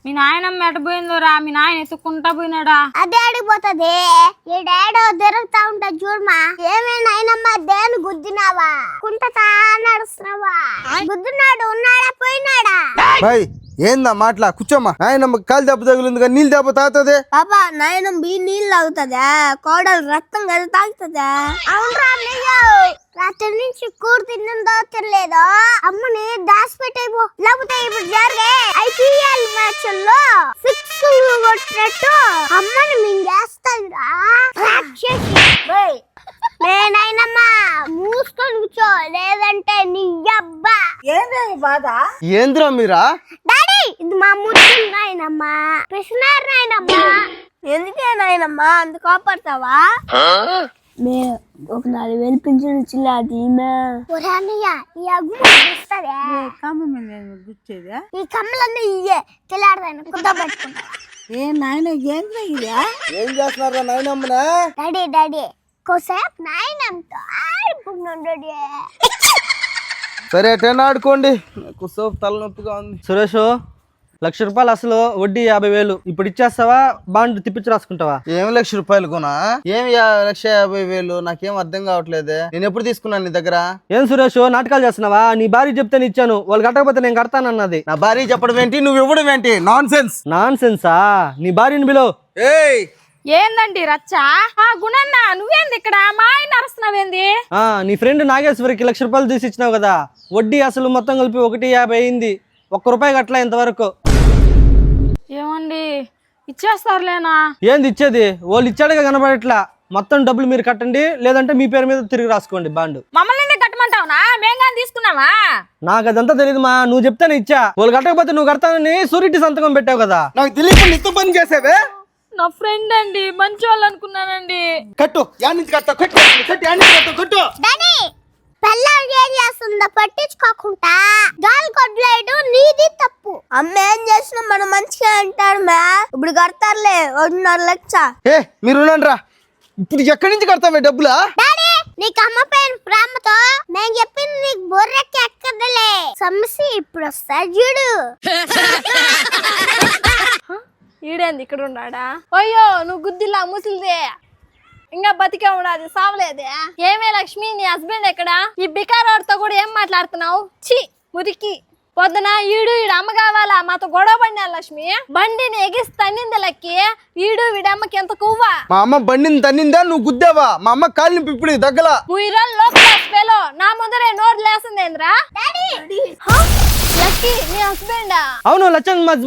మీ నాయనమ్మ ఎట్టపోయిందోరా? మీ నాయన ఎత్తుకుంటా పోయినాడా? అదే అడిగిపోతుంది. ఈ డాడీ తిరుగుతా ఉంటా చూడమా. ఏమే నాయనమ్మ దేని గుద్దినావా? కుంటతా నడుస్తున్నావా? గుద్దినాడు ఉన్నాడా పోయినాడా? బాయ్ ఏందా మాట్లా కూర్చోమ్మా. నాయనమ్మ కాలు దెబ్బ తగిలింది కానీ నీళ్ళు దెబ్బ తాగుతుంది. పాపా నాయనమ్మ నీళ్ళు తాగుతుందా? కోడలు రక్తం కదా తాగుతుందా? అవునరా రాత్రి నుంచి కూర తిన్నందో తినలేదో అమ్మని దాచిపెట్టేపో. లేకపోతే ఇప్పుడు జరిగే ఐపీఎల్ మ్యాచ్ లో సిక్స్ కొట్టినట్టు అమ్మని మింగేస్తాడురా రాక్షసి. నేనైనమ్మా మూసుకొని కూర్చో, లేదంటే నీ అబ్బా. ఏంద్రా మీరా? డాడీ ఇది మా ముద్దు నాయనమ్మా, పిసినారు నాయనమ్మా. ఎందుకే నాయనమ్మా అంత కోపడతావా? ఒక 4,000 పింఛన్ చిల్లాది ఈ కమ్మలన్నీ ఇయ్యే తెల్లాడదాన్ని కుద్ద పెట్టుకుంటా. ఏం చేస్తున్నారా నాయనమ్మనా? డాడీ డాడీ కోసేపు నాయనమ్మతో ఆడుకుంటున్నాడు. సరే ఎటైనా ఆడుకోండి, నాకు సోపు తలనొప్పిగా ఉంది. సురేష్, 1,00,000 రూపాయలు అసలు వడ్డీ 50,000 ఇప్పుడు ఇచ్చేస్తావా? బాండ్ తిప్పించి రాసుకుంటావా? ఏం 1,00,000 రూపాయలు కొనా? ఏం 1,50,000? నాకేం అర్థం కావట్లేదే. నేను ఎప్పుడు తీసుకున్నాను నీ దగ్గర? ఏం సురేష్ నాటకాలు చేస్తున్నావా? నీ భార్య చెప్తే ఇచ్చాను, వాళ్ళు కట్టకపోతే నేను కడతానన్నది. నా భార్య చెప్పడం ఏంటి, నువ్వు ఇవ్వడం ఏంటి? Non sense. నాన్ సెన్సా? నీ భార్యని బిలో. ఏయ్ ఏందండి రచ్చ? గుణన్న నువ్వేంది ఇక్కడ? మా ఆయన అరుస్తున్నావేంది? నీ ఫ్రెండ్ నాగేశ్వరికి 1,00,000 రూపాయలు తీసి ఇచ్చినావు కదా, వడ్డీ అసలు మొత్తం కలిపి 1,50,000 అయింది. 1 రూపాయి కట్టలే ఇంతవరకు. ఏమండి ఇచ్చేస్తారులేనా? ఏంది ఇచ్చేది? వాళ్ళు ఇచ్చాడుగా కనబడట్లా. మొత్తం డబ్బులు మీరు కట్టండి, లేదంటే మీ పేరు మీద తిరిగి రాసుకోండి బాండ్. మమ్మల్ని కట్టమంటావునా? మేము కానీ తీసుకున్నావా? నాకు అదంతా తెలియదు మా, నువ్వు చెప్తానే ఇచ్చా. వాళ్ళు కట్టకపోతే నువ్వు కడతానని సూరిటీ సంతకం పెట్టావు కదా. నాకు తెలియకుండా నిత్త పని చేసావే. నా ఫ్రెండ్ అండి, మంచి వాళ్ళు అనుకున్నానండి. కట్టు యానికి కట్టు, కట్టు కట్టు యానికి కట్టు, కట్టు. డాడీ పిల్లలు ఏం చేస్తుందో పట్టించుకోకుండా గాలి కొట్టలేడు, నీది తప్పు. అమ్మ ఏం చేసినా మనం మంచిగా అంటారు మ్యా. ఇప్పుడు కడతారులే 1,50,000. ఏ మీరు రా, ఇప్పుడు ఎక్కడి నుంచి కడతావే డబ్బులా? డాడీ నీకు అమ్మ పైన ప్రేమతో నేను చెప్పింది నీకు బొర్రెకి ఎక్కదలే. సమస్య ఇప్పుడు వస్తా చూడు. ఈడేంది ఇక్కడ ఉన్నాడా? అయ్యో నువ్వు గుద్దిలా ముసిలిదే, ఇంకా బతికే ఉన్నది, సావలేదే. ఏమే లక్ష్మి, నీ హస్బెండ్ ఎక్కడా? ఈ బికారోడితో కూడా ఏం మాట్లాడుతున్నావు? ఛీ మురికి. పొద్దున ఈడు అమ్మ కావాలా? మాతో గొడవ పడినా లక్ష్మి. బండిని ఎగిసి తన్నింది లక్కి. వీడమ్మకి ఎంత కొవ్వా? మా అమ్మ బండిని తన్నిందా, నువ్వు గుద్దావా? మా అమ్మ కాళ్ళని ఇప్పుడు దగ్గల. నా ముందరే నోరు లేసిందేంద్రా? లక్కీ నీ హస్బెండా? అవును, లచ్చన్ హస్బెండ్.